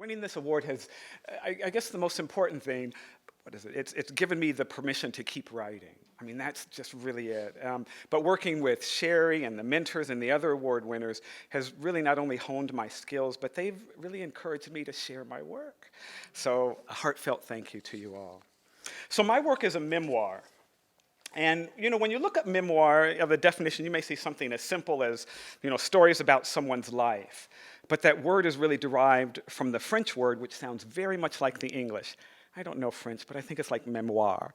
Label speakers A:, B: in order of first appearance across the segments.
A: Winning this award has, I guess the most important thing, what is it? It's given me the permission to keep writing. I mean, that's just really it. But working with Sherry and the mentors and the other award winners has really not only honed my skills, but they've really encouraged me to share my work. So a heartfelt thank you to you all. So my work is a memoir. And, when you look at memoir, of the definition, you may see something as simple as, stories about someone's life. But that word is really derived from the French word, which sounds very much like the English. I don't know French, but I think it's like memoir,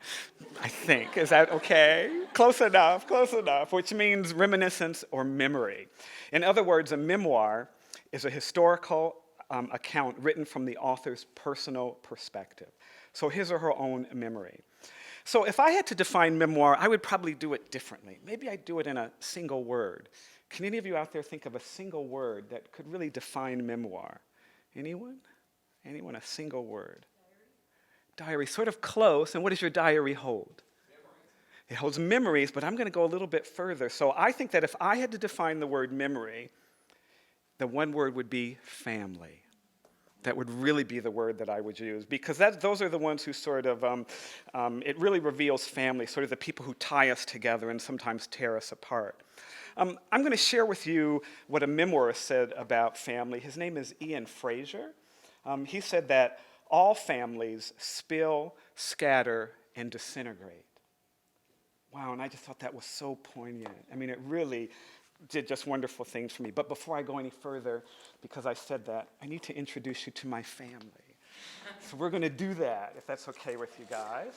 A: I think. Is that okay? Close enough, which means reminiscence or memory. In other words, a memoir is a historical account written from the author's personal perspective. So his or her own memory. So if I had to define memoir, I would probably do it differently. Maybe I'd do it in a single word. Can any of you out there think of a single word that could really define memoir? Anyone? Anyone? A single word? Diary, sort of close. And what does your diary hold? Memories. It holds memories, but I'm going to go a little bit further. So I think that if I had to define the word memory, the one word would be family. That would really be the word that I would use, because those are the ones who sort of, it really reveals family, sort of the people who tie us together and sometimes tear us apart. I'm going to share with you what a memoirist said about family. His name is Ian Fraser. He said that all families spill, scatter, and disintegrate. Wow, and I just thought that was so poignant. I mean, it really did just wonderful things for me. But before I go any further, because I said that, I need to introduce you to my family. So we're going to do that, if that's okay with you guys.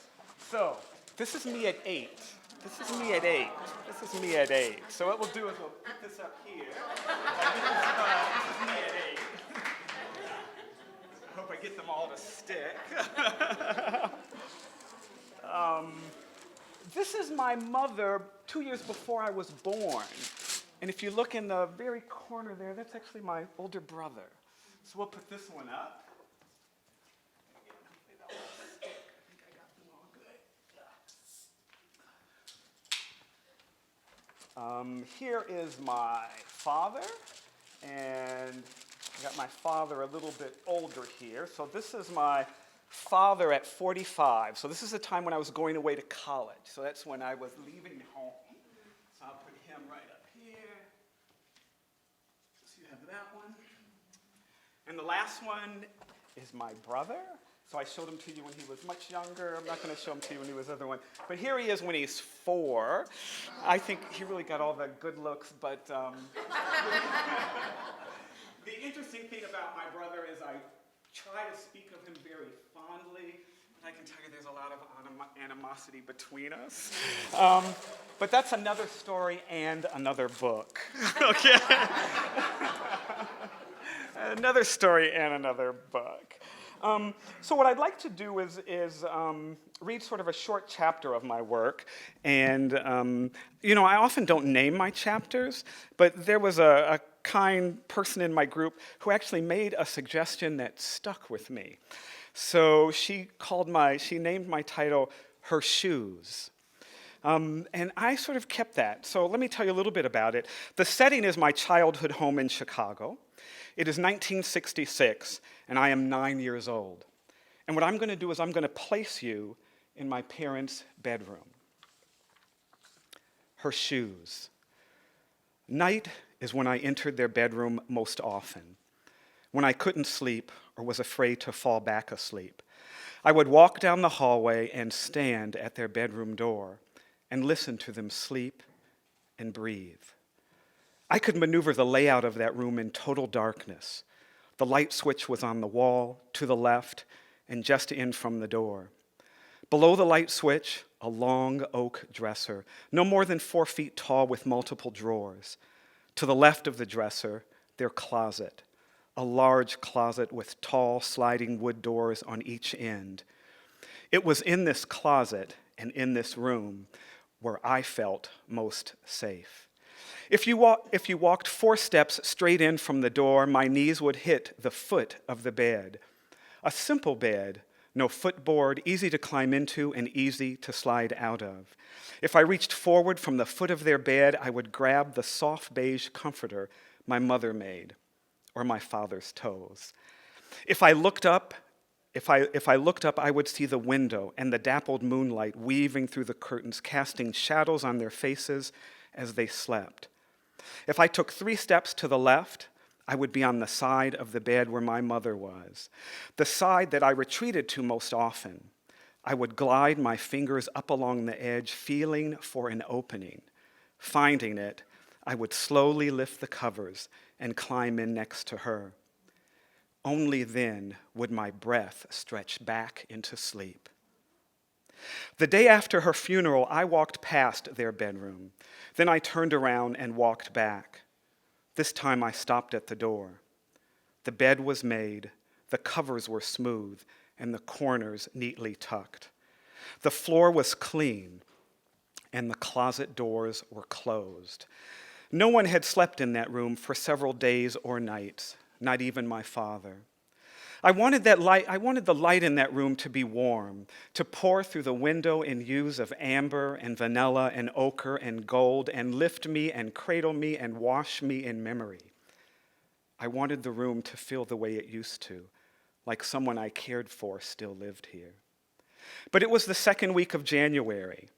A: So this is me at 8. This is me at 8. This is me at 8. So what we'll do is we'll put this up here. This is me at 8. I hope I get them all to stick. This is my mother 2 years before I was born. And if you look in the very corner there, that's actually my older brother. So we'll put this one up. I think I got them all good. Here is my father, and I got my father a little bit older here. So this is my father at 45. So this is the time when I was going away to college. So that's when I was leaving home. So I'll put him right up here. So you have that one. And the last one is my brother. So I showed him to you when he was much younger. I'm not going to show him to you when he was other one. But here he is when he's 4. I think he really got all the good looks, but the interesting thing about my brother is I try to speak of him very fondly, but I can tell you there's a lot of animosity between us. But that's another story and another book. Okay. Another story and another book. So what I'd like to do is read sort of a short chapter of my work. And, I often don't name my chapters, but there was a kind person in my group who actually made a suggestion that stuck with me. So she named my title, Her Shoes. And I sort of kept that. So let me tell you a little bit about it. The setting is my childhood home in Chicago. It is 1966, and I am 9 years old. And what I'm going to do is I'm going to place you in my parents' bedroom. Her shoes. Night is when I entered their bedroom most often, when I couldn't sleep or was afraid to fall back asleep. I would walk down the hallway and stand at their bedroom door and listen to them sleep and breathe. I could maneuver the layout of that room in total darkness. The light switch was on the wall, to the left, and just in from the door. Below the light switch, a long oak dresser, no more than 4 feet tall with multiple drawers. To the left of the dresser, their closet, a large closet with tall sliding wood doors on each end. It was in this closet and in this room where I felt most safe. If you walked 4 steps straight in from the door, my knees would hit the foot of the bed. A simple bed, no footboard, easy to climb into and easy to slide out of. If I reached forward from the foot of their bed, I would grab the soft beige comforter my mother made, or my father's toes. If I looked up, I would see the window and the dappled moonlight weaving through the curtains, casting shadows on their faces as they slept. If I took 3 steps to the left, I would be on the side of the bed where my mother was, the side that I retreated to most often. I would glide my fingers up along the edge, feeling for an opening. Finding it, I would slowly lift the covers and climb in next to her. Only then would my breath stretch back into sleep. The day after her funeral, I walked past their bedroom. Then I turned around and walked back. This time I stopped at the door. The bed was made, the covers were smooth, and the corners neatly tucked. The floor was clean, and the closet doors were closed. No one had slept in that room for several days or nights, not even my father. I wanted the light in that room to be warm, to pour through the window in hues of amber and vanilla and ochre and gold and lift me and cradle me and wash me in memory. I wanted the room to feel the way it used to, like someone I cared for still lived here. But it was the second week of January.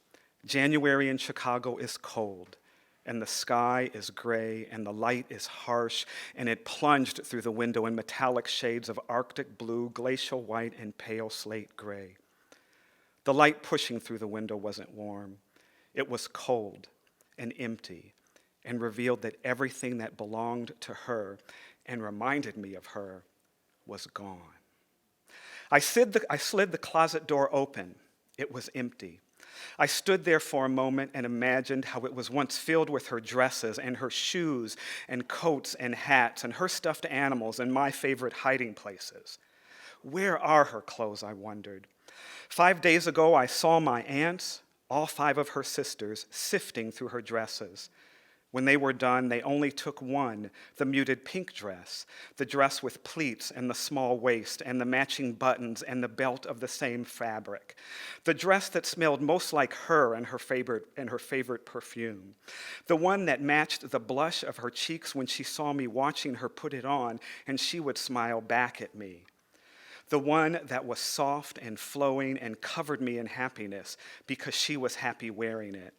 A: January in Chicago is cold, and the sky is gray, and the light is harsh, and it plunged through the window in metallic shades of Arctic blue, glacial white, and pale slate gray. The light pushing through the window wasn't warm. It was cold and empty, and revealed that everything that belonged to her and reminded me of her was gone. I slid the closet door open. It was empty. I stood there for a moment and imagined how it was once filled with her dresses and her shoes and coats and hats and her stuffed animals and my favorite hiding places. Where are her clothes, I wondered. 5 days ago, I saw my aunts, all 5 of her sisters, sifting through her dresses. When they were done, they only took one, the muted pink dress, the dress with pleats and the small waist and the matching buttons and the belt of the same fabric, the dress that smelled most like her and her favorite perfume, the one that matched the blush of her cheeks when she saw me watching her put it on and she would smile back at me, the one that was soft and flowing and covered me in happiness because she was happy wearing it.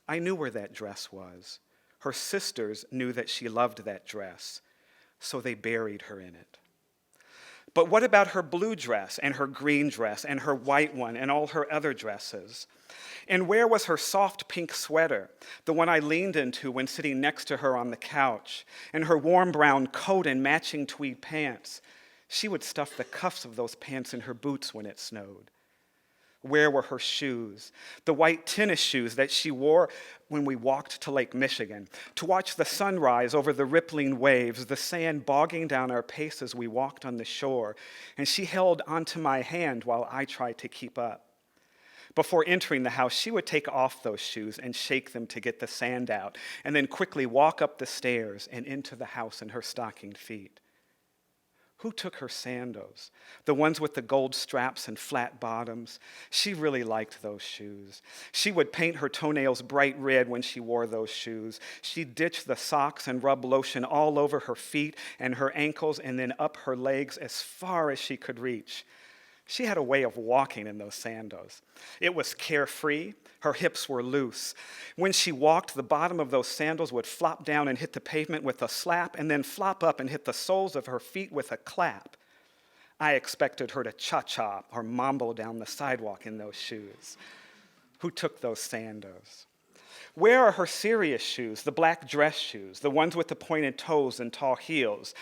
A: I knew where that dress was. Her sisters knew that she loved that dress, so they buried her in it. But what about her blue dress and her green dress and her white one and all her other dresses? And where was her soft pink sweater, the one I leaned into when sitting next to her on the couch, and her warm brown coat and matching tweed pants? She would stuff the cuffs of those pants in her boots when it snowed. Where were her shoes, the white tennis shoes that she wore when we walked to Lake Michigan, to watch the sunrise over the rippling waves, the sand bogging down our pace as we walked on the shore, and she held onto my hand while I tried to keep up. Before entering the house, she would take off those shoes and shake them to get the sand out, and then quickly walk up the stairs and into the house in her stockinged feet. Who took her sandals? The ones with the gold straps and flat bottoms. She really liked those shoes. She would paint her toenails bright red when she wore those shoes. She'd ditch the socks and rub lotion all over her feet and her ankles and then up her legs as far as she could reach. She had a way of walking in those sandals. It was carefree. Her hips were loose. When she walked, the bottom of those sandals would flop down and hit the pavement with a slap and then flop up and hit the soles of her feet with a clap. I expected her to cha-cha or mambo down the sidewalk in those shoes. Who took those sandals? Where are her serious shoes, the black dress shoes, the ones with the pointed toes and tall heels?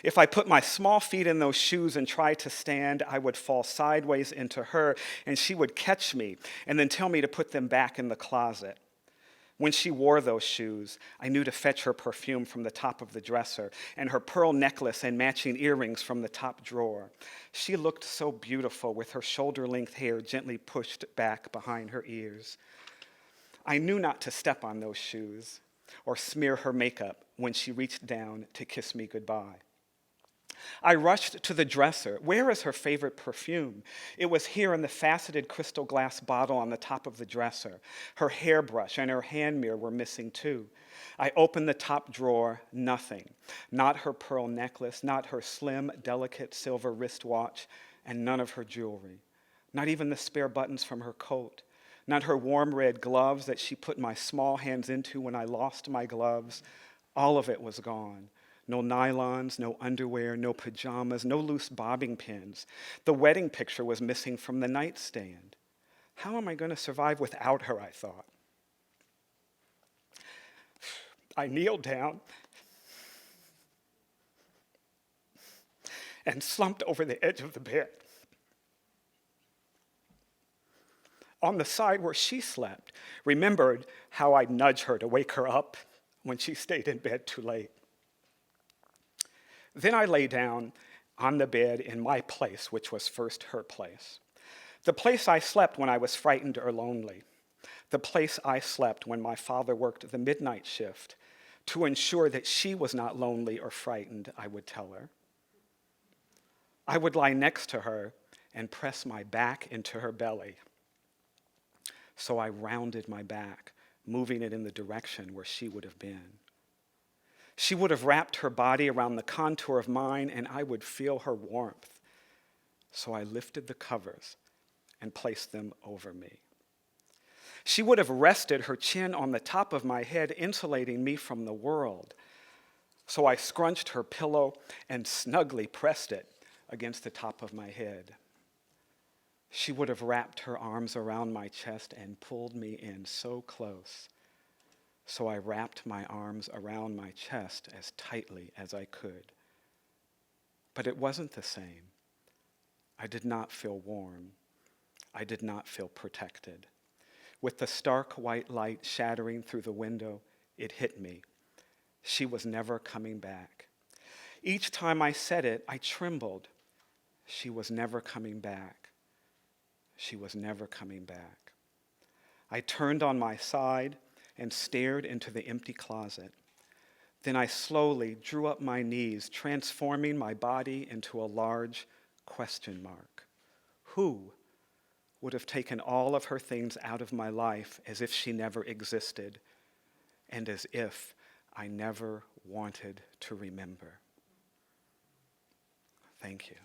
A: If I put my small feet in those shoes and tried to stand, I would fall sideways into her, and she would catch me and then tell me to put them back in the closet. When she wore those shoes, I knew to fetch her perfume from the top of the dresser and her pearl necklace and matching earrings from the top drawer. She looked so beautiful with her shoulder-length hair gently pushed back behind her ears. I knew not to step on those shoes or smear her makeup when she reached down to kiss me goodbye. I rushed to the dresser. Where is her favorite perfume? It was here in the faceted crystal glass bottle on the top of the dresser. Her hairbrush and her hand mirror were missing too. I opened the top drawer, nothing. Not her pearl necklace, not her slim, delicate silver wristwatch, and none of her jewelry. Not even the spare buttons from her coat. Not her warm red gloves that she put my small hands into when I lost my gloves. All of it was gone. No nylons, no underwear, no pajamas, no loose bobbing pins. The wedding picture was missing from the nightstand. How am I going to survive without her, I thought. I kneeled down and slumped over the edge of the bed. On the side where she slept, remembered how I'd nudge her to wake her up when she stayed in bed too late. Then I lay down on the bed in my place, which was first her place. The place I slept when I was frightened or lonely. The place I slept when my father worked the midnight shift to ensure that she was not lonely or frightened, I would tell her. I would lie next to her and press my back into her belly. So I rounded my back, moving it in the direction where she would have been. She would have wrapped her body around the contour of mine, and I would feel her warmth. So I lifted the covers and placed them over me. She would have rested her chin on the top of my head, insulating me from the world. So I scrunched her pillow and snugly pressed it against the top of my head. She would have wrapped her arms around my chest and pulled me in so close. So I wrapped my arms around my chest as tightly as I could. But it wasn't the same. I did not feel warm. I did not feel protected. With the stark white light shattering through the window, it hit me. She was never coming back. Each time I said it, I trembled. She was never coming back. She was never coming back. I turned on my side and stared into the empty closet. Then I slowly drew up my knees, transforming my body into a large question mark. Who would have taken all of her things out of my life as if she never existed and as if I never wanted to remember? Thank you.